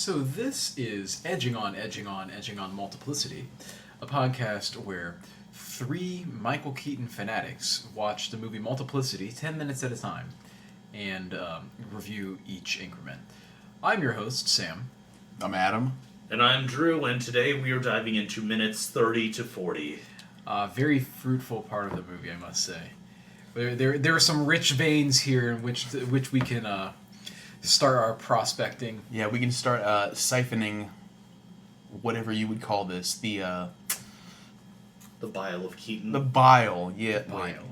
So this is Edging on Multiplicity, a podcast where three Michael Keaton fanatics watch the movie Multiplicity 10 minutes at a time and review each increment. I'm your host, Sam. I'm Adam. And I'm Drew, and today we are diving into minutes 30 to 40. Very fruitful part of the movie, I must say. There are some rich veins here in which we can start our prospecting. Yeah, we can start siphoning whatever you would call this. The bile of Keaton. The bile, yeah. Bile.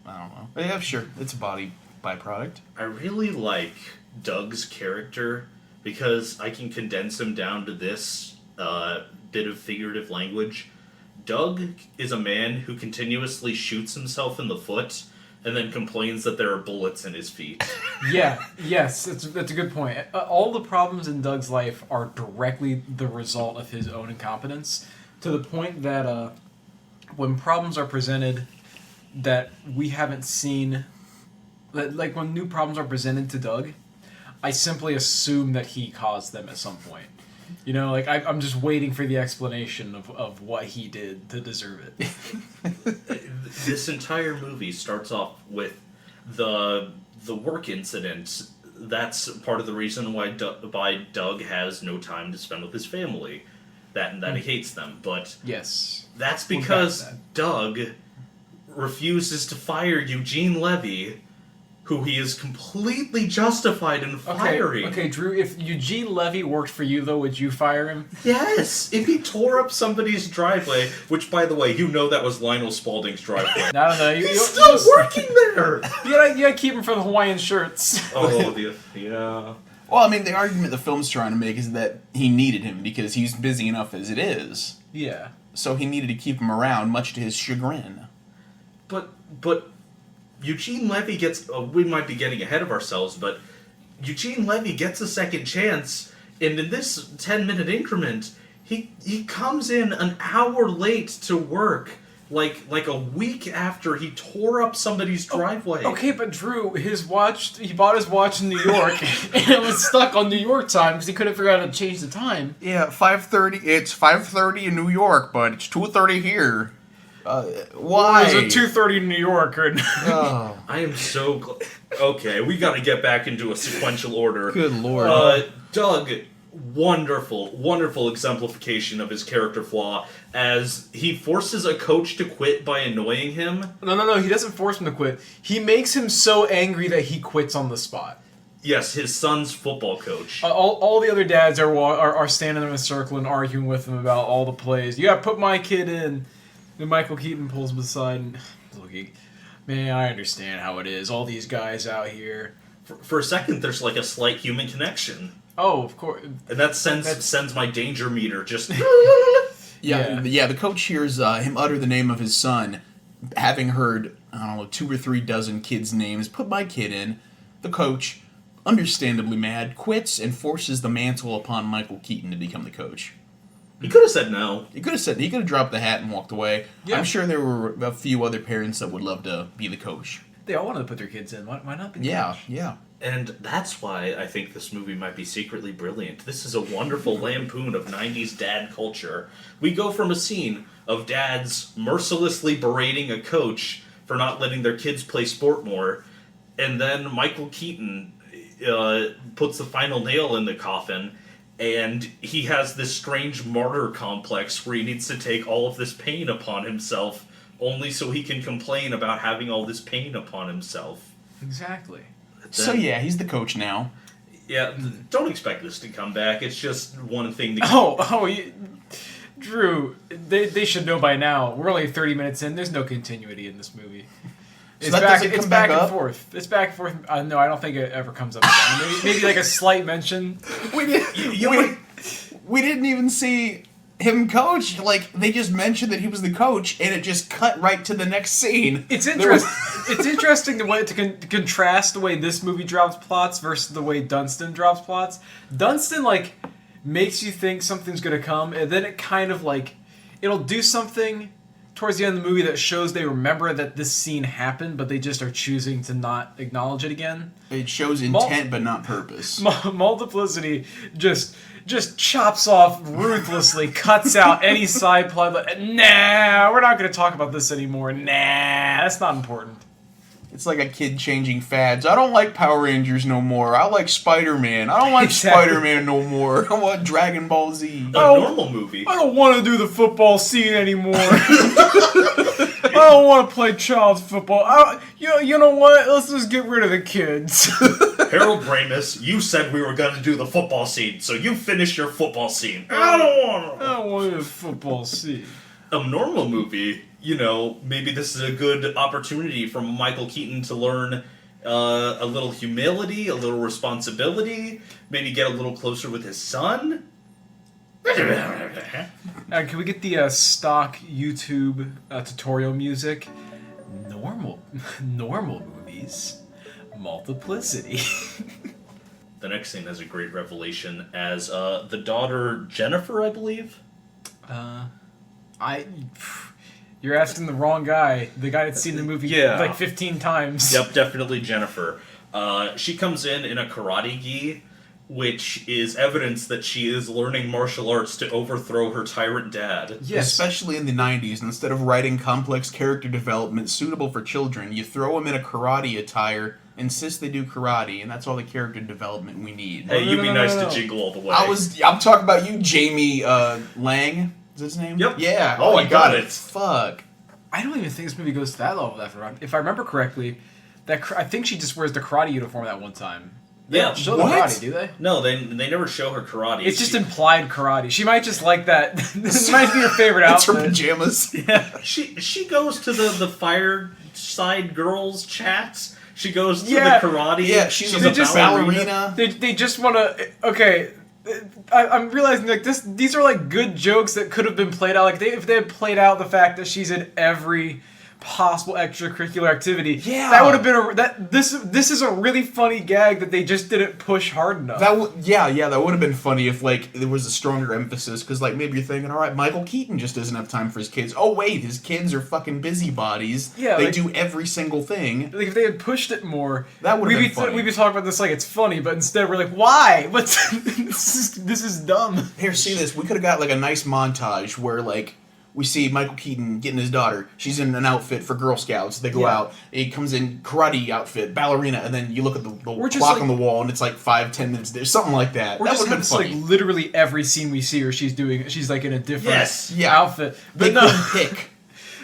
I don't know. But yeah, sure. It's a body byproduct. I really like Doug's character because I can condense him down to this bit of figurative language. Doug is a man who continuously shoots himself in the foot and then complains that there are bullets in his feet. Yes, that's a good point. All the problems in Doug's life are directly the result of his own incompetence, to the point that when problems are presented that we haven't seen, like when new problems are presented to Doug, I simply assume that he caused them at some point. You know, like I'm just waiting for the explanation of what he did to deserve it. This entire movie starts off with the work incident. That's part of the reason why Doug has no time to spend with his family. That he hates them. But yes, that's because Doug refuses to fire Eugene Levy, who he is completely justified in firing. Okay, Drew, if Eugene Levy worked for you, though, would you fire him? Yes! If he tore up somebody's driveway, which, by the way, you know that was Lionel Spaulding's driveway. No. He's still working there! You gotta keep him for the Hawaiian shirts. Oh, yeah. Well, I mean, the argument the film's trying to make is that he needed him because he's busy enough as it is. Yeah. So he needed to keep him around, much to his chagrin. But Eugene Levy gets... we might be getting ahead of ourselves, but Eugene Levy gets a second chance, and in this 10-minute increment, he comes in an hour late to work, like a week after he tore up somebody's driveway. Okay, but Drew, he bought his watch in New York, and it was stuck on New York time because he couldn't figure out how to change the time. Yeah, 5:30. It's 5:30 in New York, but it's 2:30 here. Why? It was a 2:30 in New York. Oh. I am so okay, we gotta get back into a sequential order. Good lord. Doug, wonderful exemplification of his character flaw as he forces a coach to quit by annoying him. No, he doesn't force him to quit. He makes him so angry that he quits on the spot. Yes, his son's football coach. All the other dads are standing in a circle and arguing with him about all the plays. You gotta put my kid in. And Michael Keaton pulls him aside and looking, man, I understand how it is. All these guys out here. For a second, there's like a slight human connection. Oh, of course. And that sends my danger meter just... Yeah, the coach hears him utter the name of his son, having heard, 2 or 3 dozen kids' names. Put my kid in. The coach, understandably mad, quits and forces the mantle upon Michael Keaton to become the coach. He could have said no. He could have dropped the hat and walked away. Yeah. I'm sure there were a few other parents that would love to be the coach. They all wanted to put their kids in. Why not be the coach? Yeah. And that's why I think this movie might be secretly brilliant. This is a wonderful lampoon of 90s dad culture. We go from a scene of dads mercilessly berating a coach for not letting their kids play sport more, and then Michael Keaton puts the final nail in the coffin, and he has this strange martyr complex where he needs to take all of this pain upon himself only so he can complain about having all this pain upon himself. Exactly. So yeah, he's the coach now. Yeah, don't expect this to come back. It's just one thing to... Drew, they should know by now. We're only 30 minutes in. There's no continuity in this movie. It's back and forth. It's back and forth. No, I don't think it ever comes up again. Maybe like a slight mention. We didn't even see him coach. Like, they just mentioned that he was the coach, and it just cut right to the next scene. It's interesting. It's interesting to contrast the way this movie drops plots versus the way Dunstan drops plots. Dunstan makes you think something's gonna come, and then it kind of it'll do something towards the end of the movie that shows they remember that this scene happened, but they just are choosing to not acknowledge it again. It shows intent, but not purpose. Multiplicity just just chops off ruthlessly, cuts out any side plot. Nah, we're not going to talk about this anymore. Nah, that's not important. It's like a kid changing fads. I don't like Power Rangers no more. I like Spider-Man. I don't like Spider-Man no more. I want Dragon Ball Z. A normal movie. I don't want to do the football scene anymore. I don't want to play child's football. You know what? Let's just get rid of the kids. Harold Ramis, you said we were going to do the football scene, so you finish your football scene. I don't want a football scene. A normal movie, maybe this is a good opportunity for Michael Keaton to learn a little humility, a little responsibility, maybe get a little closer with his son. Can we get the stock YouTube tutorial music? Normal movies, multiplicity. The next scene has a great revelation as the daughter Jennifer, I believe. You're asking the wrong guy. The guy that's seen the movie like 15 times. Yep, definitely Jennifer. She comes in a karate gi, which is evidence that she is learning martial arts to overthrow her tyrant dad. Yes. Especially in the 90s, instead of writing complex character development suitable for children, you throw them in a karate attire, insist they do karate, and that's all the character development we need. Hey, you be nice to Jingle All the Way. I'm talking about you, Jamie Lang. Is his name? Yep. Yeah. Oh, I got it. Fuck. I don't even think this movie goes to that level. If I remember correctly, I think she just wears the karate uniform that one time. They don't show the karate, do they? No, they never show her karate. It's just implied karate. She might just like that. This might be her favorite outfit. It's her pajamas. Yeah. She goes to the Fireside Girls chats. She goes to the karate. Yeah, she's a ballerina. They just want to... Okay, I'm realizing like these are like good jokes that could have been played out. Like if they had played out the fact that she's in every possible extracurricular activity, that would have been this is a really funny gag that they just didn't push hard enough. That would have been funny if like there was a stronger emphasis, because like maybe you're thinking, all right, Michael Keaton just doesn't have time for his kids. Oh wait, his kids are fucking busybodies. Yeah, they do every single thing. Like if they had pushed it more, that would have been funny. We'd be talking about this like it's funny, but instead we're like, why? This is dumb. Here, see this. We could have got like a nice montage where like we see Michael Keaton getting his daughter. She's in an outfit for Girl Scouts. They go out. He comes in karate outfit, ballerina, and then you look at the clock on the wall, and it's like 5-10 minutes there, something like that. That would have been funny. Like literally every scene we see her, she's like in a different outfit. But they couldn't pick.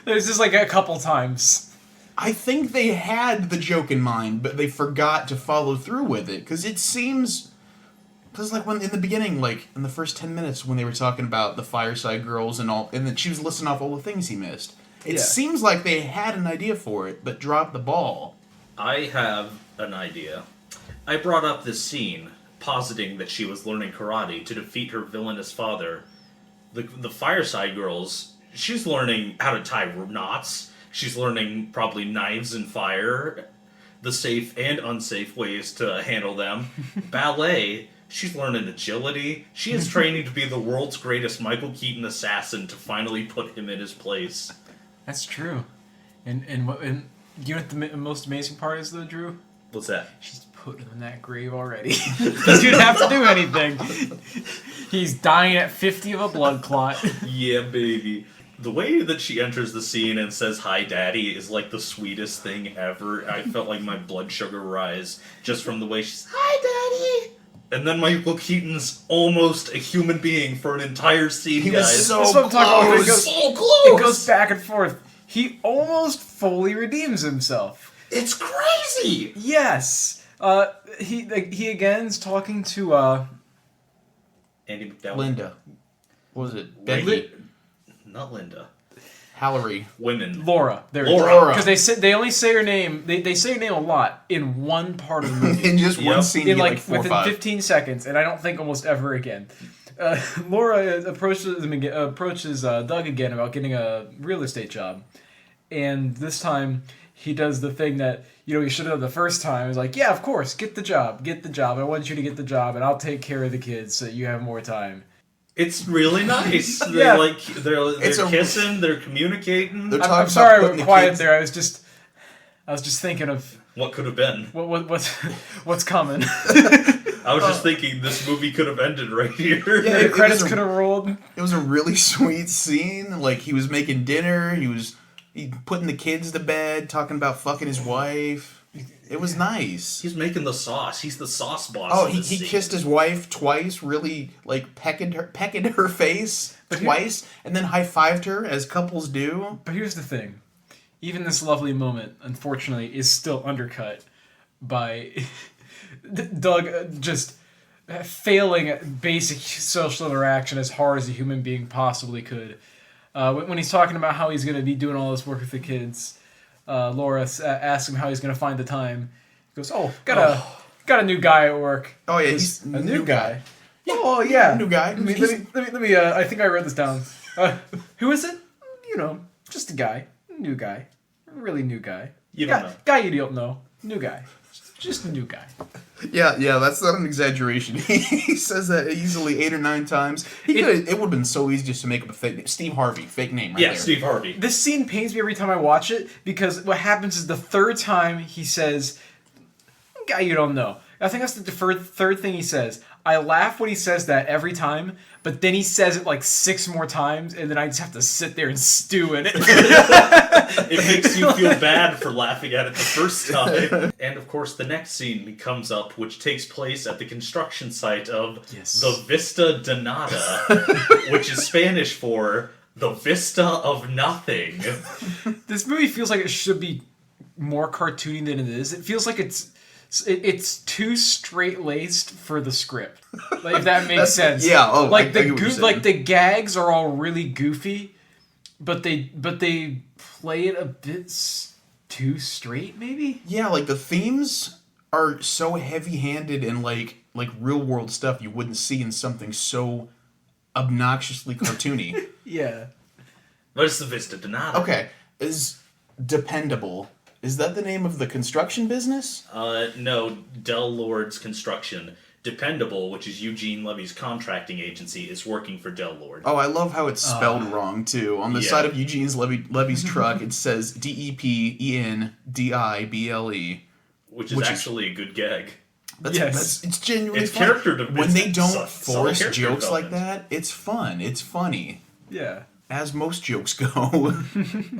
There's just like a couple times. I think they had the joke in mind, but they forgot to follow through with it, because it seems. Because like when in the beginning, like in the first 10 minutes when they were talking about the Fireside Girls and all, and then she was listing off all the things he missed. It seems like they had an idea for it, but dropped the ball. I have an idea. I brought up this scene, positing that she was learning karate to defeat her villainous father. The Fireside Girls, she's learning how to tie knots. She's learning probably knives and fire, the safe and unsafe ways to handle them. Ballet. She's learning agility. She is training to be the world's greatest Michael Keaton assassin to finally put him in his place. That's true. And you know what the most amazing part is, though, Drew? What's that? She's put him in that grave already. He didn't have to do anything. He's dying at 50 of a blood clot. Yeah, baby. The way that she enters the scene and says, "Hi, Daddy," is like the sweetest thing ever. I felt like my blood sugar rise just from the way she's, "Hi, Daddy." And then Michael Keaton's almost a human being for an entire scene, he guys. Was so close. So close. It goes back and forth. He almost fully redeems himself. It's crazy. Yes. He again is talking to Andy McDowell. Linda. What was it? Becky. Not Linda. Hallery. Women. Laura. Laura. Because they only say her name. They say her name a lot in one part of the movie. In just one scene, in like 4 or 5. within 15 seconds, and I don't think almost ever again. Laura approaches Doug again about getting a real estate job, and this time he does the thing that he should have done the first time. He's like, "Yeah, of course, get the job. I want you to get the job, and I'll take care of the kids so you have more time." It's really nice. They're kissing, they're communicating. I'm sorry I went quiet there. I was just thinking of what could have been. What's coming. I was just thinking this movie could have ended right here. Yeah, The credits could have rolled. It was a really sweet scene. Like, he was making dinner, he putting the kids to bed, talking about fucking his wife. It was nice. He's making the sauce. He's the sauce boss. Oh, he kissed his wife twice, really, like, pecked her face twice, and then high-fived her, as couples do. But here's the thing. Even this lovely moment, unfortunately, is still undercut by Doug just failing at basic social interaction as hard as a human being possibly could. When he's talking about how he's going to be doing all this work with the kids, Laura asks him how he's going to find the time. He goes, got a new guy at work. Oh, yeah, he's a new guy. Yeah, oh, yeah. New guy. Let me I think I wrote this down. Who is it? Just a guy. New guy. Really new guy. You don't know. Guy you don't know. New guy. Just a new guy. Yeah, that's not an exaggeration. He says that easily 8 or 9 times. It would have been so easy just to make up a fake name. Steve Harvey, fake name right there. Yeah, Steve Harvey. This scene pains me every time I watch it because what happens is the third time he says, guy you don't know. I think that's the third thing he says. I laugh when he says that every time, but then he says it like 6 more times, and then I just have to sit there and stew in it. It makes you feel bad for laughing at it the first time. And of course, the next scene comes up, which takes place at the construction site of the Vista de Nada, which is Spanish for the Vista of Nothing. This movie feels like it should be more cartoony than it is. It feels like it's too straight-laced for the script. Like, if that makes sense. Yeah, like the gags are all really goofy, but they play it a bit too straight, maybe? Yeah, like the themes are so heavy-handed and like real-world stuff you wouldn't see in something so obnoxiously cartoony. Yeah. What is the Vista de Nada? Okay, is Dependable. Is that the name of the construction business? No, Del Lord's Construction. Dependable, which is Eugene Levy's contracting agency, is working for Del Lord. Oh, I love how it's spelled wrong, too. On the side of Eugene's Levy's truck, it says Dependible. Which is actually a good gag. It's genuinely it's funny. Character development. When they don't force jokes like that, it's fun. It's funny. Yeah. As most jokes go.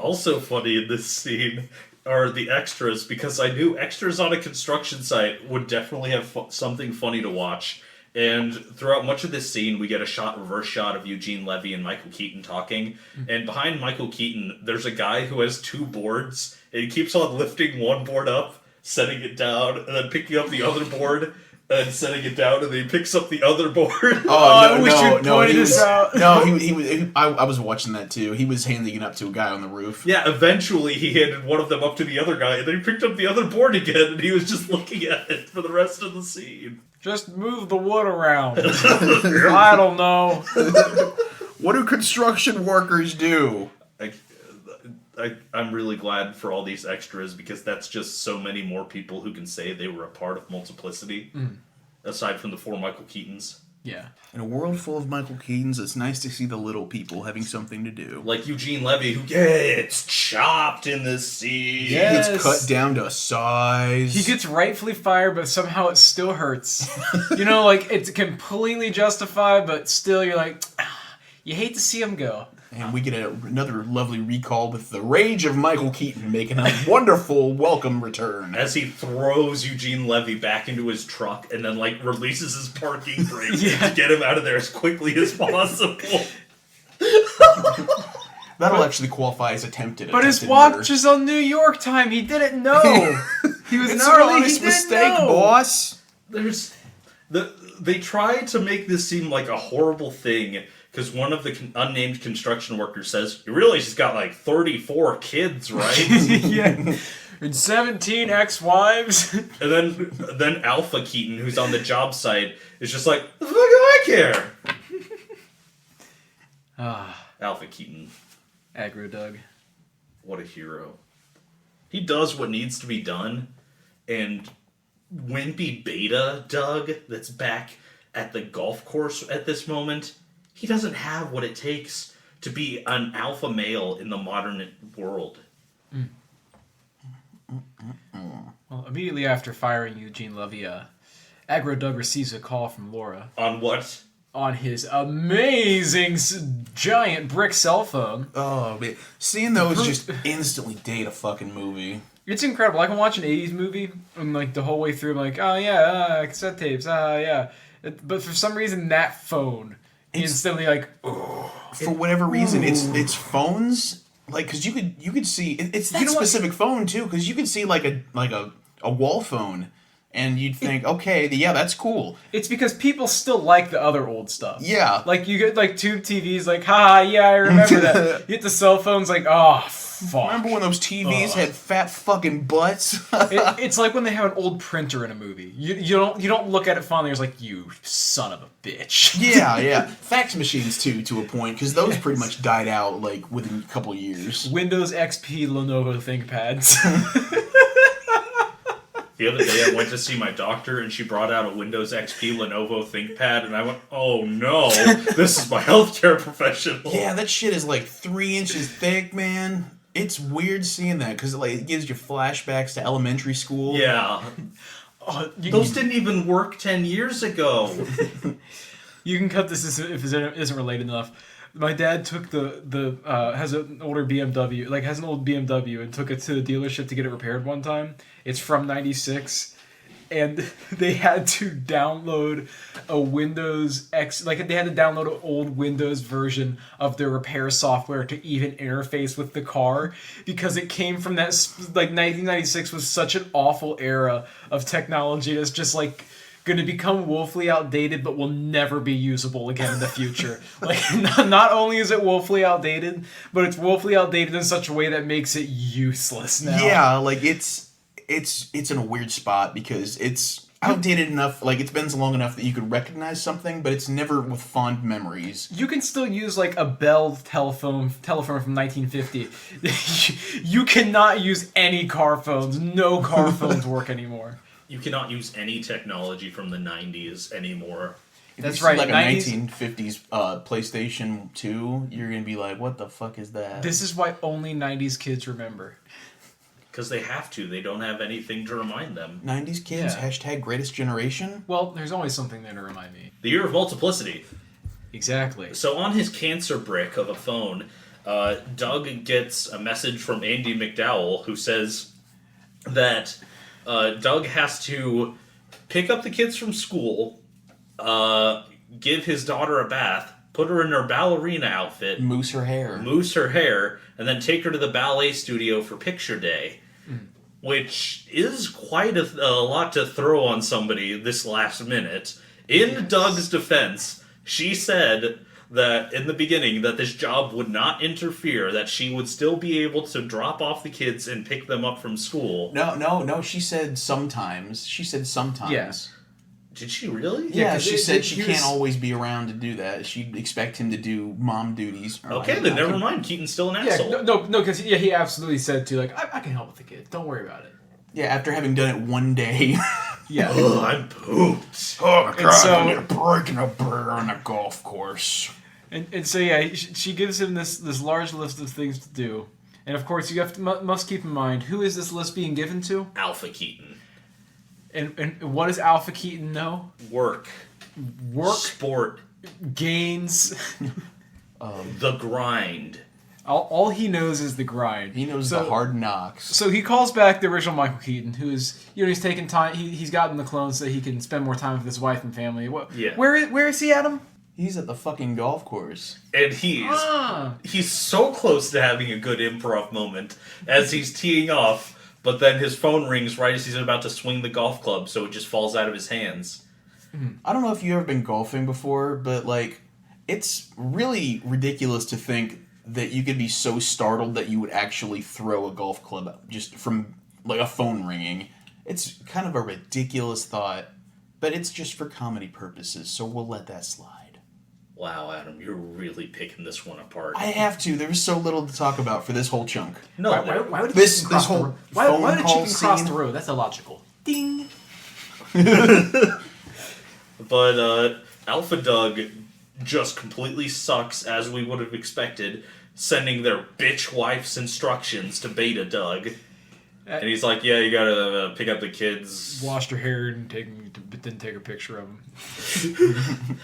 Also funny in this scene are the extras, because I knew extras on a construction site would definitely have something funny to watch. And throughout much of this scene, we get a reverse shot of Eugene Levy and Michael Keaton talking. And behind Michael Keaton, there's a guy who has 2 boards, and he keeps on lifting one board up, setting it down, and then picking up the other board, and setting it down, and then he picks up the other board. I wish you pointed this out. No, I was watching that too. He was handing it up to a guy on the roof. Yeah, eventually he handed one of them up to the other guy, and then he picked up the other board again, and he was just looking at it for the rest of the scene. Just move the wood around. I don't know. What do construction workers do? I'm really glad for all these extras, because that's just so many more people who can say they were a part of Multiplicity, aside from the 4 Michael Keatons. Yeah. In a world full of Michael Keatons, it's nice to see the little people having something to do. Like Eugene Levy, who gets chopped in this scene. Yes. He gets cut down to size. He gets rightfully fired, but somehow it still hurts. Like, it's completely justified, but still you're like, you hate to see him go. And we get another lovely recall with the rage of Michael Keaton making a wonderful welcome return. As he throws Eugene Levy back into his truck and then, releases his parking brake to get him out of there as quickly as possible. That'll actually qualify as attempted. But his watch is on New York time. He didn't know. He was it's early. An honest mistake, boss. They try to make this seem like a horrible thing, because one of the unnamed construction workers says, "You realize he's got 34 kids, right?" Yeah. And 17 ex-wives. And then Alpha Keaton, who's on the job site, is just like, "The fuck do I care?" Alpha Keaton. Aggro Doug. What a hero. He does what needs to be done, and wimpy beta Doug that's back at the golf course at this moment, he doesn't have what it takes to be an alpha male in the modern world. Well, immediately after firing Eugene Levy, Aggro Doug receives a call from Laura On what? on his amazing giant brick cell phone. Oh, man. Seeing those just instantly date a fucking movie. It's incredible. I can watch an 80s movie and like the whole way through I'm like, oh yeah, cassette tapes, yeah. But for some reason that phone instantly like, oh. For whatever reason, it's phones, like, because you could see it's that specific phone too, because you could see like a wall phone, and you'd think, okay, yeah, that's cool. It's because people still like the other old stuff. Yeah, like you get like tube TVs, like, ha, yeah, I remember that. You get the cell phones, like, oh, fuck. Remember when those TVs had fat fucking butts? It's like when they have an old printer in a movie. You don't look at it fondly. It's like, you son of a bitch. Yeah. Fax machines too, to a point, because those pretty much died out like within a couple of years. Windows XP Lenovo ThinkPads. The other day I went to see my doctor and she brought out a Windows XP Lenovo ThinkPad and I went, oh no, this is my healthcare professional. Yeah, that shit is like 3 inches thick, man. It's weird seeing that because like, it gives you flashbacks to elementary school. Yeah. Those didn't even work 10 years ago. You can cut this if it isn't related enough. My dad took has an older BMW, like has an old BMW, and took it to the dealership to get it repaired one time. It's from '96, and they had to download a Windows X, like they had to download an old Windows version of their repair software to even interface with the car because it came from that, like 1996 was such an awful era of technology that's just like going to become woefully outdated, but will never be usable again in the future. Like, not only is it woefully outdated, but it's woefully outdated in such a way that makes it useless now. Yeah, like it's in a weird spot because it's outdated enough, like it's been so long enough that you could recognize something, but it's never with fond memories. You can still use like a Bell telephone from 1950. You cannot use any car phones. No car phones work anymore. You cannot use any technology from the 90s anymore. That's right. Like 90s, a 1950s PlayStation 2, you're going to be like, what the fuck is that? This is why only 90s kids remember. Because they have to. They don't have anything to remind them. 90s kids, Yeah. hashtag greatest generation. Well, there's always something there to remind me. The year of multiplicity. Exactly. So on his cancer brick of a phone, Doug gets a message from Andy McDowell who says that Doug has to pick up the kids from school, give his daughter a bath, put her in her ballerina outfit, Moose her hair, and then take her to the ballet studio for picture day. Which is quite a lot to throw on somebody this last minute. In Doug's defense, she said that in the beginning that this job would not interfere, that she would still be able to drop off the kids and pick them up from school. No, she said sometimes. Yeah. Did she really? Yeah, 'cause she said she can't always be around to do that. She'd expect him to do mom duties. Okay, then never mind. Keaton's still an asshole. Yeah, no, because he absolutely said to like, I can help with the kid. Don't worry about it. Yeah, after having done it one day. Yeah. Ugh, I'm pooped. Oh my god, so- I need a break and a burger on a golf course. And so yeah, she gives him this large list of things to do, and of course you have to must keep in mind who is this list being given to? Alpha Keaton. And what does Alpha Keaton know? Work. Sport. Gains. The grind. All he knows is the grind. He knows the hard knocks. So he calls back the original Michael Keaton, who is, he's taking time. He's gotten the clone so that he can spend more time with his wife and family. Yeah. Where is he, Adam? He's at the fucking golf course. And he's so close to having a good improv moment as he's teeing off, but then his phone rings right as he's about to swing the golf club, so it just falls out of his hands. I don't know if you've ever been golfing before, but like, it's really ridiculous to think that you could be so startled that you would actually throw a golf club just from like a phone ringing. It's kind of a ridiculous thought, but it's just for comedy purposes, so we'll let that slide. Wow, Adam, you're really picking this one apart. I have to. There was so little to talk about for this whole chunk. No, Why would This chicken cross whole the road? Why would a phone chicken call cross scene- the road? That's illogical. Ding. But Alpha Doug just completely sucks, as we would have expected, sending their bitch wife's instructions to Beta Doug. And he's like, yeah, you gotta pick up the kids. Washed her hair and didn't take a picture of him.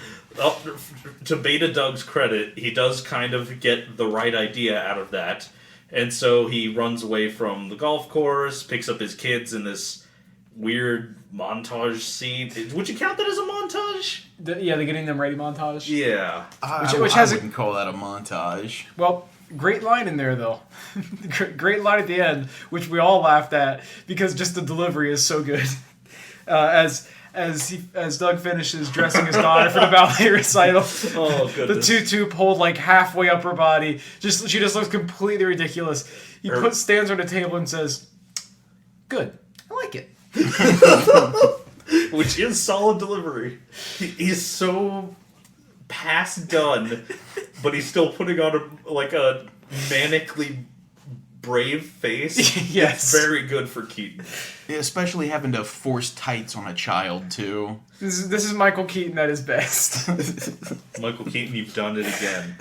To Beta Doug's credit, he does kind of get the right idea out of that. And so he runs away from the golf course, picks up his kids in this weird montage scene. Would you count that as a montage? The getting them ready montage? Yeah. I wouldn't call that a montage. Well, great line in there, though. Great line at the end, which we all laughed at, because just the delivery is so good. As Doug finishes dressing his daughter for the ballet recital, goodness. The tutu pulled like halfway up her body. She just looks completely ridiculous. He stands on the table and says, "Good, I like it." Which is solid delivery. He's so past done, but he's still putting on a manically brave face. Yes. It's very good for Keaton. Yeah, especially having to force tights on a child, too. This is Michael Keaton at his best. Michael Keaton, you've done it again.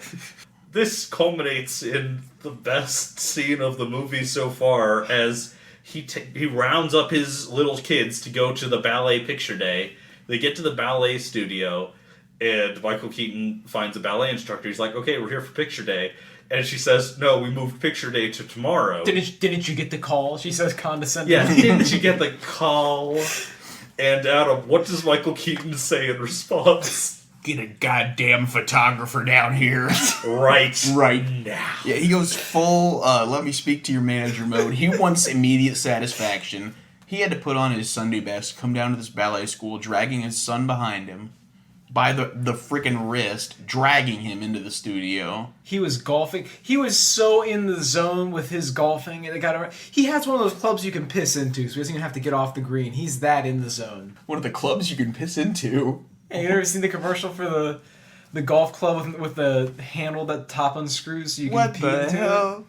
This culminates in the best scene of the movie so far, as he rounds up his little kids to go to the ballet picture day. They get to the ballet studio, and Michael Keaton finds a ballet instructor. He's like, okay, we're here for picture day. And she says, no, we moved picture day to tomorrow. Didn't you get the call? She says condescendingly. Yeah, didn't you get the call? And Adam, what does Michael Keaton say in response? Get a goddamn photographer down here. Right now. Yeah, he goes full, let me speak to your manager mode. He wants immediate satisfaction. He had to put on his Sunday best, come down to this ballet school, dragging his son behind him by the freaking wrist, dragging him into the studio. He was golfing. He was so in the zone with his golfing. He has one of those clubs you can piss into, so he doesn't even have to get off the green. He's that in the zone. One of the clubs you can piss into. Hey, you ever seen the commercial for the golf club with the handle that top unscrews so you can pee into it?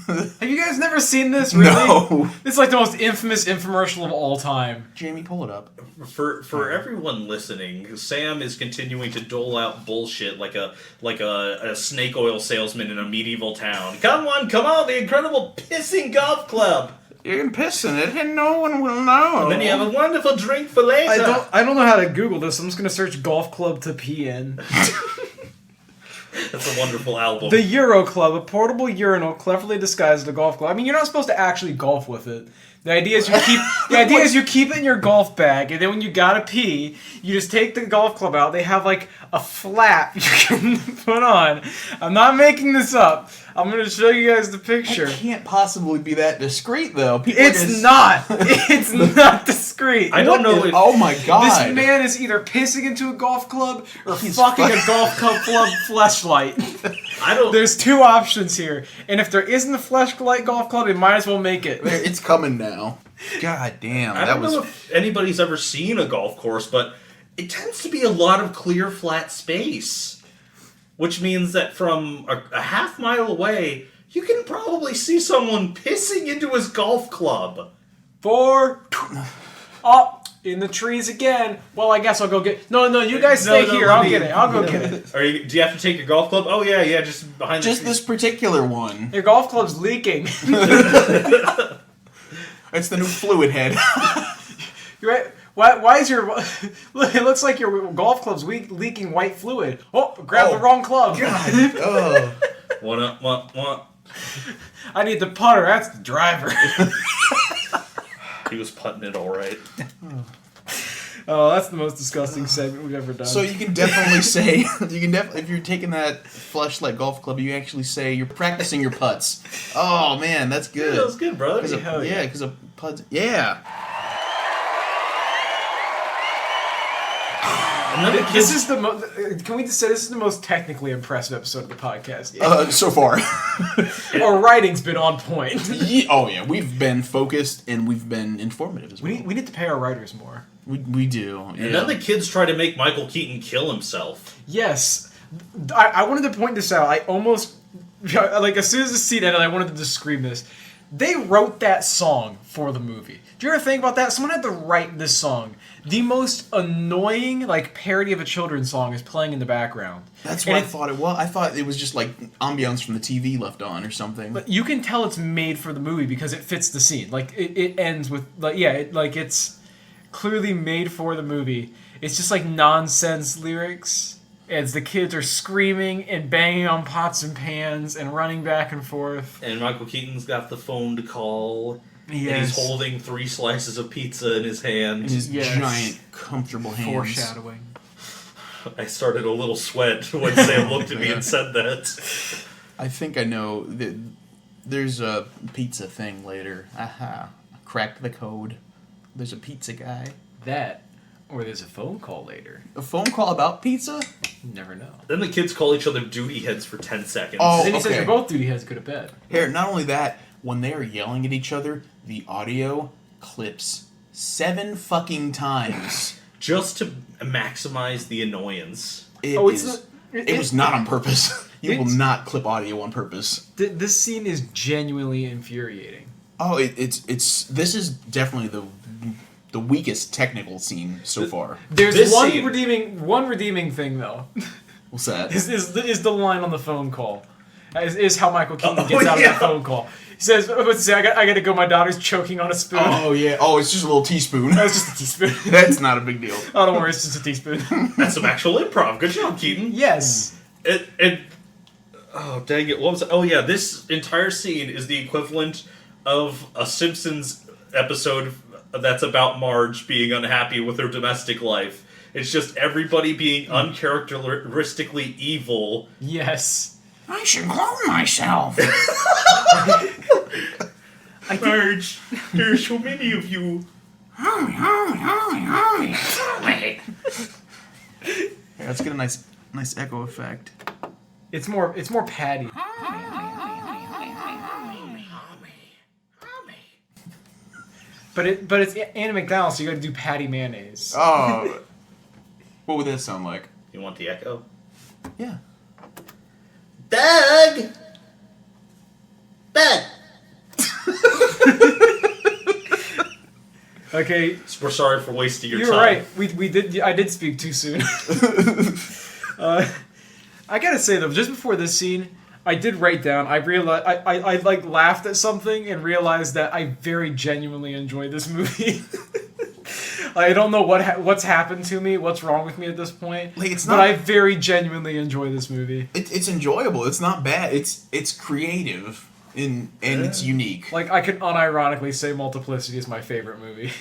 Have you guys never seen this? Really? No. It's like the most infamous infomercial of all time. Jamie, pull it up. For everyone listening, Sam is continuing to dole out bullshit like a snake oil salesman in a medieval town. Come on, the incredible pissing golf club. You can piss in it and no one will know. And then you have a wonderful drink for later. I don't know how to Google this. I'm just going to search golf club to pee in. That's a wonderful album. The Euro Club, a portable urinal cleverly disguised as a golf club. I mean, you're not supposed to actually golf with it. The idea is you keep it in your golf bag, and then when you gotta pee, you just take the golf club out. They have like a flap you can put on. I'm not making this up. I'm gonna show you guys the picture. It can't possibly be that discreet, though. It's not. It's not discreet. I don't know. Oh my god! This man is either pissing into a golf club or fucking a golf club fleshlight. There's two options here, and if there isn't a fleshlight golf club, it might as well make it. It's coming now. God damn! I don't know if anybody's ever seen a golf course, but it tends to be a lot of clear, flat space. Which means that from a half mile away, you can probably see someone pissing into his golf club. In the trees again. Well, I guess I'll go get... No, you guys stay here. I'll get it. I'll go get it. Do you have to take your golf club? Oh, yeah, just behind the trees. Just this particular one. Your golf club's leaking. It's the new fluid head. You're right. Why is your... Look, it looks like your golf club's leaking white fluid. Oh, grab the wrong club. God. Oh. What? I need the putter. That's the driver. He was putting it all right. Oh, that's the most disgusting segment we've ever done. So you can definitely say... if you're taking that fleshlight golf club, you actually say you're practicing your putts. Oh, man, that's good. Yeah, that was good, brother. Because of putts... Yeah. This is the most... Can we just say this is the most technically impressive episode of the podcast? So far. Our writing's been on point. Oh, yeah. We've been focused and we've been informative as well. We need to pay our writers more. We do. And then the kids try to make Michael Keaton kill himself. Yes. I wanted to point this out. I almost... Like, as soon as the scene ended, I wanted to just scream this. They wrote that song for the movie. Do you ever think about that? Someone had to write this song. The most annoying, like, parody of a children's song is playing in the background. That's what I thought it was. I thought it was just, like, ambiance from the TV left on or something. But you can tell it's made for the movie because it fits the scene. Like, it ends with, like, yeah, it's clearly made for the movie. It's just, like, nonsense lyrics. As the kids are screaming and banging on pots and pans and running back and forth. And Michael Keaton's got the phone to call. Yes. And he's holding 3 slices of pizza in his hand. In his giant, comfortable hands. Foreshadowing. I started a little sweat when Sam looked at me and said that. I think I know that there's a pizza thing later. Aha. Cracked the code. There's a pizza guy. That, or there's a phone call later. A phone call about pizza? You never know. Then the kids call each other duty heads for 10 seconds. Oh, And then he says okay. you're both duty heads, go to bed. Here, not only that, when they are yelling at each other, the audio clips 7 fucking times. Just to maximize the annoyance. It was not on purpose. You will not clip audio on purpose. This scene is genuinely infuriating. Oh, this is definitely the weakest technical scene so far. There's This one scene- redeeming thing though. What's that? is the line on the phone call. Is how Michael Keaton gets out of the phone call. He says, I gotta go, my daughter's choking on a spoon. Oh, yeah. Oh, it's just a little teaspoon. That was just a teaspoon. That's not a big deal. Oh, don't worry, it's just a teaspoon. That's some actual improv. Good job, Keaton. Yes. Oh, dang it. What was it? Oh, yeah. This entire scene is the equivalent of a Simpsons episode that's about Marge being unhappy with her domestic life. It's just everybody being uncharacteristically evil. Yes. I should clone myself. Marge, there are so many of you. Yeah, let's get a nice echo effect. It's more Patty. But it's Anna McDowell, so you gotta do Patty mayonnaise. Oh. What would that sound like? You want the echo? Yeah. Doug! Doug! Okay. We're sorry for wasting your You're time. right. We did. I did speak too soon. I gotta say though, just before this scene, I did write down. I realized I like laughed at something and realized that I very genuinely enjoy this movie. I don't know what's happened to me, what's wrong with me at this point. Like, it's but not- I very genuinely enjoy this movie. It's enjoyable. It's not bad. It's creative and it's unique. Like I could unironically say Multiplicity is my favorite movie.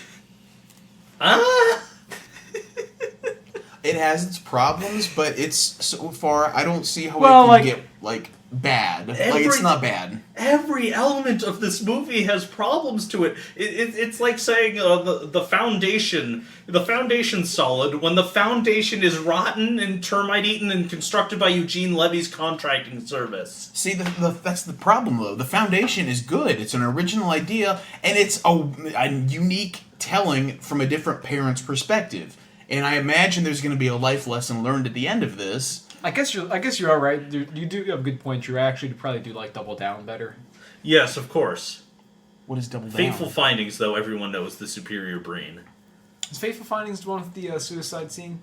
It has its problems, but it's so far I don't see how Well, it can like- get like bad. Like it's not bad. Every element of this movie has problems to it. It's like saying the foundation's solid when the foundation is rotten and termite eaten and constructed by Eugene Levy's contracting service. See, that's the problem though. The foundation is good. It's an original idea, and it's a unique telling from a different parent's perspective. And I imagine there's going to be a life lesson learned at the end of this. I guess you're all right. You do have a good point. You actually probably do like Double Down better. Yes, of course. What is Double Down? Fateful Findings, though, everyone knows the superior brain. Is Fateful Findings the one with the suicide scene?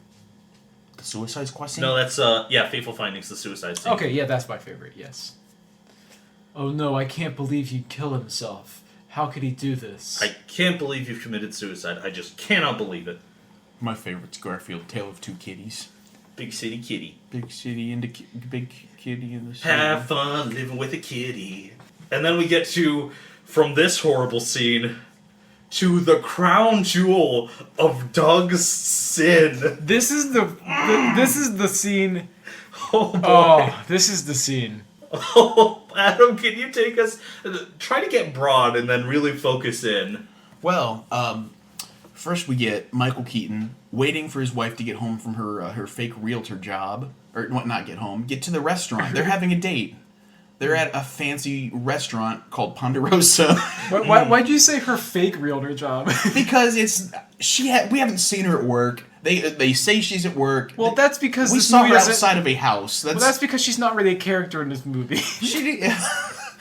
The Suicide Squad scene? No, that's Fateful Findings, the suicide scene. Okay, yeah, that's my favorite. Yes. Oh no, I can't believe he killed himself. How could he do this? I can't believe you've committed suicide. I just cannot believe it. My favorite's Garfield, Tale of Two Kitties. Big city kitty. Big city and big kitty in the city. Have fun living with a kitty. And then we get from this horrible scene, to the crown jewel of Doug's sin. This is the scene. Oh, boy. Oh, this is the scene. Oh, Adam, can you take us... Try to get broad and then really focus in. Well, first we get Michael Keaton waiting for his wife to get home from her fake realtor job. Or, not get home, get to the restaurant. They're having a date. They're at a fancy restaurant called On Derosa. Why'd you say her fake realtor job? Because we haven't seen her at work. They say she's at work. Well, that's because we this saw movie her isn't- outside of a house. Well, that's because she's not really a character in this movie.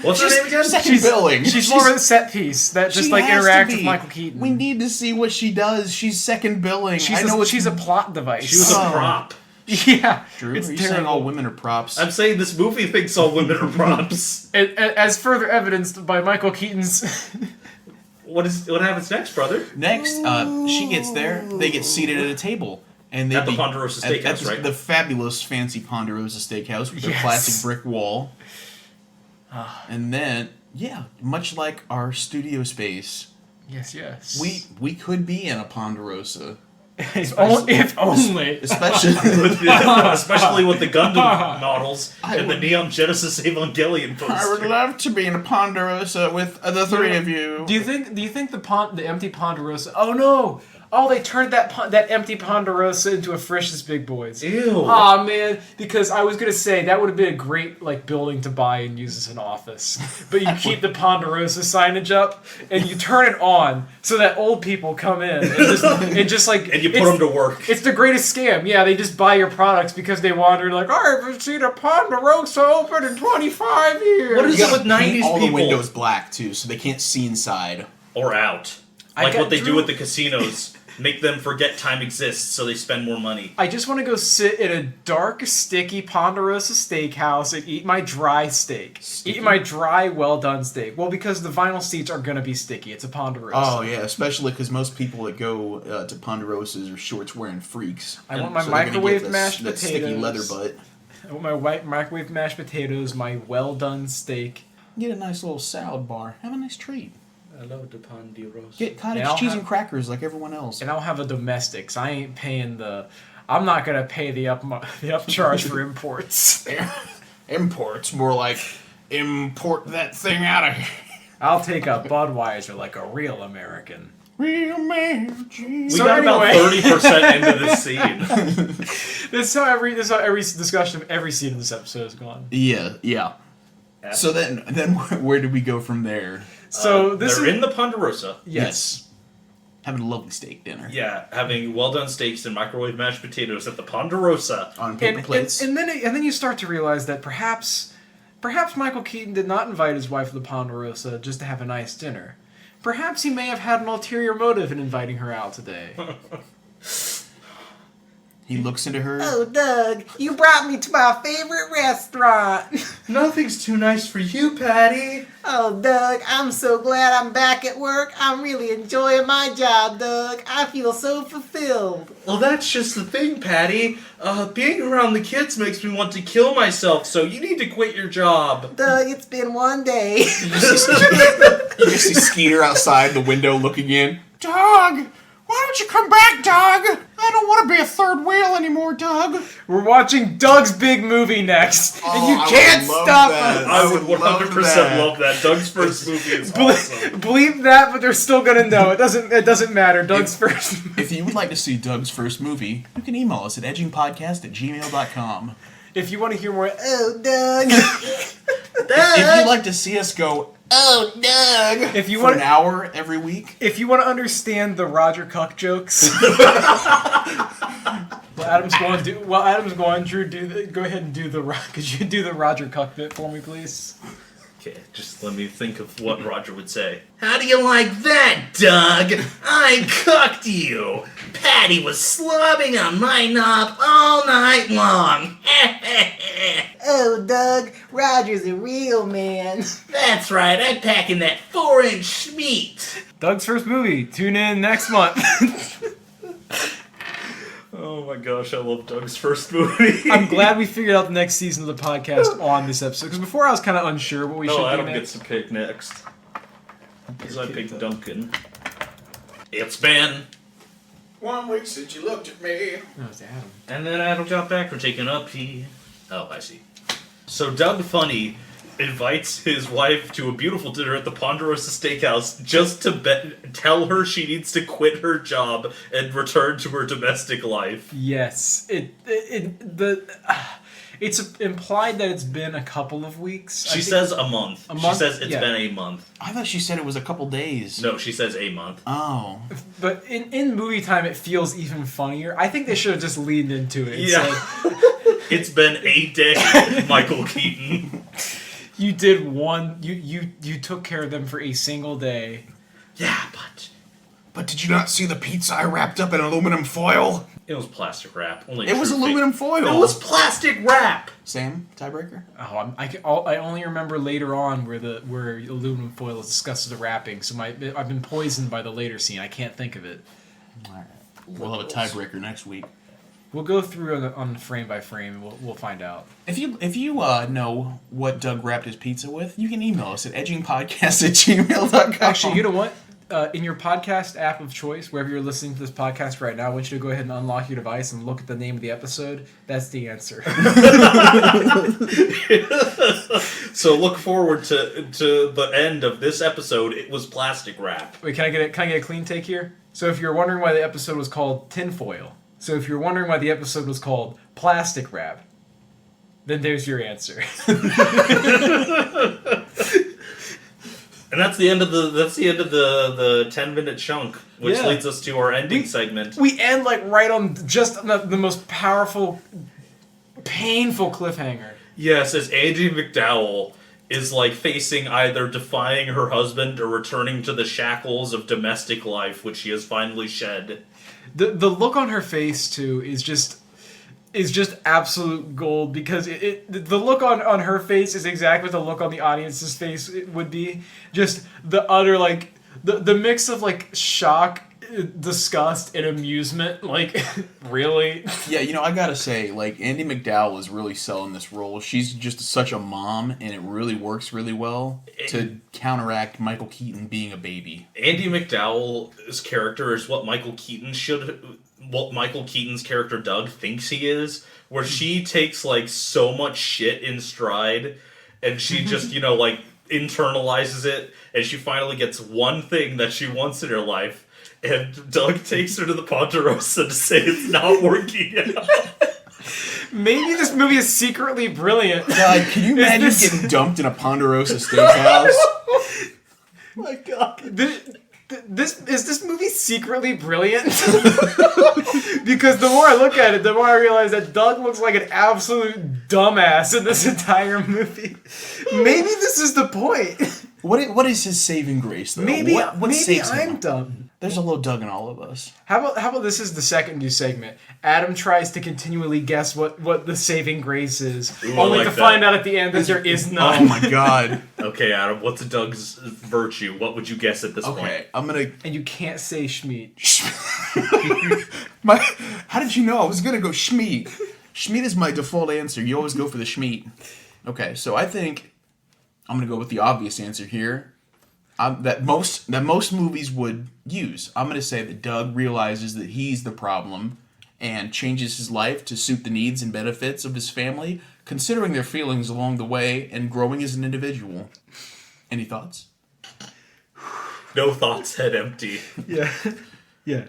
What's her name again? Second billing. She's more of a set piece that just She like has interacts to with be. Michael Keaton. We need to see what she does. She's second billing. She's a plot device. She was a prop. Yeah, Drew, it's are you terrible. saying all women are props? I'm saying this movie thinks all women are props. As further evidenced by Michael Keaton's. What happens next, brother? Next, she gets there. They get seated at a table. And At the Ponderosa Steakhouse, right? The fabulous, fancy Ponderosa Steakhouse with their Yes. classic brick wall. And then, yeah, much like our studio space, Yes. we could be in a Ponderosa. If only. Especially Especially with the Gundam models and the Neon Genesis Evangelion poster. I would love to be in a Ponderosa with the three of you. Do you think the empty Ponderosa? Oh no! Oh, they turned that empty Ponderosa into a Frisch's Big Boys. Ew. Aw, man, because I was gonna say that would have been a great building to buy and use as an office. But you keep the Ponderosa signage up and you turn it on so that old people come in and just And you put them to work. It's the greatest scam. Yeah, they just buy your products because they wander I haven't seen a Ponderosa open in 25 years. What is You it with gotta paint 90s all people? the windows black too, so they can't see inside. Or out. Like what they do at the casinos. Make them forget time exists so they spend more money. I just want to go sit in a dark, sticky Ponderosa steakhouse and eat my dry steak. Eat my dry, well-done steak. Well, because the vinyl seats are going to be sticky. It's a Ponderosa. Oh, yeah, especially because most people that go to Ponderosas are shorts-wearing freaks. I want my So they're gonna microwave get mashed that potatoes. sticky leather butt. I want my white microwave mashed potatoes, my well-done steak. Get a nice little salad bar. Have a nice treat. I love the Ponderosa. Get cottage And I'll cheese have- and crackers like everyone else. And I'll have a domestic, so I ain't paying the... I'm not going to pay the upcharge for imports. Imports, more like import that thing out of here. I'll take a Budweiser like a real American. Real man, We So got anyway. about 30% into this scene. This is how every discussion of every scene in this episode has gone. Yeah. So then where do we go from there? So They're in the Ponderosa. Yes. Having a lovely steak dinner. Yeah, having well-done steaks and microwave mashed potatoes at the Ponderosa. On paper plates. And then you start to realize that perhaps Michael Keaton did not invite his wife to the Ponderosa just to have a nice dinner. Perhaps he may have had an ulterior motive in inviting her out today. He looks into her. Oh, Doug, you brought me to my favorite restaurant. Nothing's too nice for you, Patty. Oh, Doug, I'm so glad I'm back at work. I'm really enjoying my job, Doug. I feel so fulfilled. Well, that's just the thing, Patty. Being around the kids makes me want to kill myself, so you need to quit your job. Doug, it's been one day. You see Skeeter outside the window looking in. Doug! Why don't you come back, Doug? I don't want to be a third wheel anymore, Doug. We're watching Doug's big movie next, and you I can't would love stop that. us. I would love 100% that. love that. Doug's first movie is awesome. Bleep that, but they're still gonna know. It doesn't matter. Doug's first. If you would like to see Doug's first movie, you can email us at edgingpodcast@gmail.com. If you want to hear more, Oh, Doug. If you'd like to see us go, Oh, Doug. if you for want an hour every week, if you want to understand the Roger Cuck jokes, go ahead and do the. Could you do the Roger Cuck bit for me, please? Okay, just let me think of what Roger would say. How do you like that, Doug? I cooked you. Patty was slobbing on my knob all night long. Oh, Doug. Roger's a real man. That's right, I'm packing that 4-inch meat. Doug's first movie. Tune in next month. Oh my gosh, I love Doug's first movie. I'm glad we figured out the next season of the podcast on this episode, because before I was kind of unsure what we should No, do Adam next. gets to pick next. Because I picked Duncan. It's been... 1 week since you looked at me. No, it's Adam. And then Adam got back for taking a pee. Oh, I see. So Doug Funny invites his wife to a beautiful dinner at the Ponderosa Steakhouse just to tell her she needs to quit her job and return to her domestic life. Yes, it's implied that it's been a couple of weeks. She says a month. A She month? says it's Yeah. been a month. I thought she said it was a couple days. No, she says a month. Oh. But in movie time, it feels even funnier. I think they should have just leaned into it. And Yeah. said, It's been a day, Michael Keaton. You did one. You took care of them for a single day. Yeah, But did you not see the pizza I wrapped up in aluminum foil? it was plastic wrap. Only It was true aluminum fake- foil. It was plastic wrap. Sam, tiebreaker? Oh, I only remember later on where aluminum foil is discussed as a wrapping. So I've been poisoned by the later scene. I can't think of it. All right. We'll have a tiebreaker next week. We'll go through on frame by frame, and we'll find out. If you know what Doug wrapped his pizza with, you can email us at edgingpodcast@gmail.com. Actually, you know what? In your podcast app of choice, wherever you're listening to this podcast right now, I want you to go ahead and unlock your device and look at the name of the episode. That's the answer. So look forward to the end of this episode. It was plastic wrap. Wait, can I get a clean take here? So if you're wondering why the episode was called tinfoil, so if you're wondering why the episode was called plastic wrap, then there's your answer. And that's the end of the 10-minute chunk, which Yeah. leads us to our ending segment. We end like right on just the most powerful, painful cliffhanger. Yes, as Angie McDowell is like facing either defying her husband or returning to the shackles of domestic life, which she has finally shed. The look on her face too is just absolute gold, because the look on her face is exactly what the look on the audience's face would be. Just the utter like the mix of like shock, disgust, and amusement. Like, really? Yeah, I gotta say, like, Andie MacDowell is really selling this role. She's just such a mom, and it really works really well to counteract Michael Keaton being a baby. Andie McDowell's character is what Michael Keaton's character Doug thinks he is, where she takes like so much shit in stride, and she just like internalizes it, and she finally gets one thing that she wants in her life. And Doug takes her to the Ponderosa to say it's not working out. Maybe this movie is secretly brilliant. God, can you imagine getting dumped in a Ponderosa steakhouse? Oh my God. This movie secretly brilliant? Because the more I look at it, the more I realize that Doug looks like an absolute dumbass in this entire movie. Maybe this is the point. What is his saving grace, though? Maybe what saves him? I'm dumb. There's a little Doug in all of us. How about this is the second new segment? Adam tries to continually guess what the saving grace is, Ooh, only I like to that. find out at the end that there is none. Oh my God. Okay, Adam, what's Doug's virtue? What would you guess at this point? Okay, I'm gonna... And you can't say Schmeat. How did you know I was gonna go Schmeat? Schmeat is my default answer. You always go for the Schmeat. Okay, so I think I'm gonna go with the obvious answer here. That most movies would use. I'm gonna say that Doug realizes that he's the problem and changes his life to suit the needs and benefits of his family, considering their feelings along the way and growing as an individual. Any thoughts? No thoughts, head empty. Yeah. Yeah.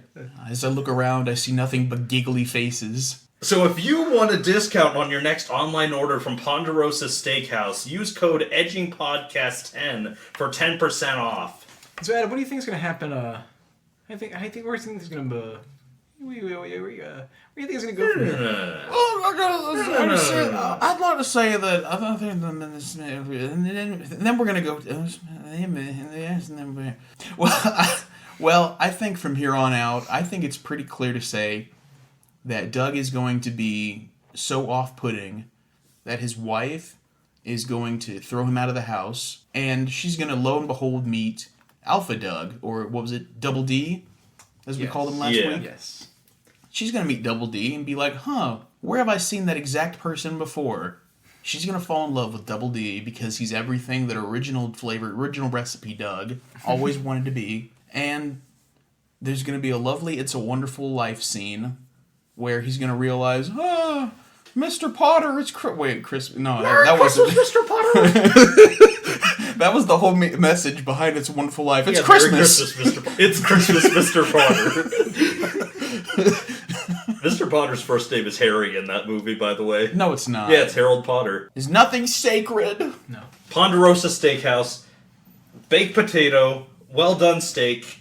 As I look around, I see nothing but giggly faces. So if you want a discount on your next online order from Ponderosa Steakhouse, use code EDGINGPODCAST10 for 10% off. So Adam, what do you think is going to happen? I think we're thinking it's going to. Where do you think it's going to go from here? I'd like to say that and then we're gonna go. Well, I think from here on out, I think it's pretty clear to say that Doug is going to be so off-putting that his wife is going to throw him out of the house, and she's going to, lo and behold, meet Alpha Doug, or what was it, Double D, as we called him last week? Yes. She's going to meet Double D and be like, where have I seen that exact person before? She's going to fall in love with Double D because he's everything that original flavor, original recipe Doug always wanted to be. And there's going to be a lovely It's a Wonderful Life scene where he's going to realize, Mr. Potter, it's Chris. No, that wasn't Mr. Potter. That was the whole message behind It's a Wonderful Life. It's Yeah, Christmas. Merry Christmas, Mr. It's Christmas, Mr. Potter. Mr. Potter's first name is Harry in that movie, by the way. No, it's not. Yeah, it's Harold Potter. There's nothing sacred. No. Ponderosa Steakhouse, baked potato, well done steak,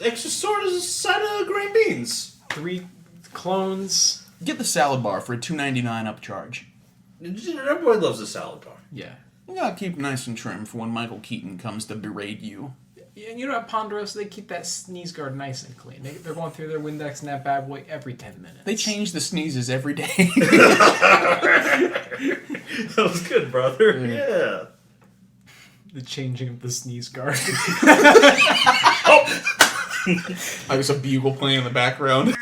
extra sort of side of green beans. 3 clones. Get the salad bar for a $2.99 upcharge. Everybody loves a salad bar. Yeah. You gotta keep nice and trim for when Michael Keaton comes to berate you. You know, at Ponderosa, they keep that sneeze guard nice and clean. They're going through their Windex and that bad boy every 10 minutes. They change the sneezes every day. That was good, brother. Yeah. The changing of the sneeze guard. There's a bugle playing in the background.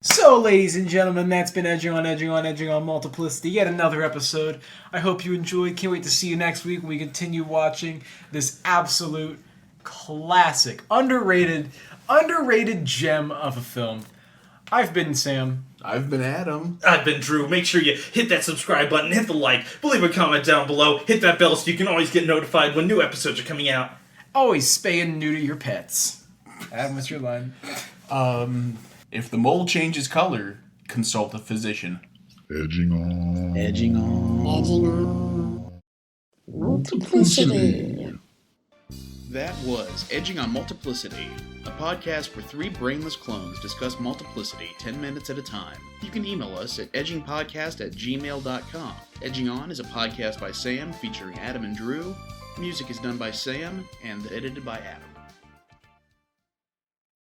So, ladies and gentlemen, that's been Edging on Multiplicity. Yet another episode. I hope you enjoyed. Can't wait to see you next week when we continue watching this absolute classic, underrated gem of a film. I've been Sam. I've been Adam. I've been Drew. Make sure you hit that subscribe button, hit the like, leave a comment down below, hit that bell so you can always get notified when new episodes are coming out. Always spay and neuter your pets. Adam, what's your line? If the mole changes color, consult a physician. Edging on. Edging on. Multiplicity. That was Edging on Multiplicity, a podcast where three brainless clones discuss multiplicity 10 minutes at a time. You can email us at edgingpodcast@gmail.com. Edging On is a podcast by Sam featuring Adam and Drew. Music is done by Sam and edited by Adam.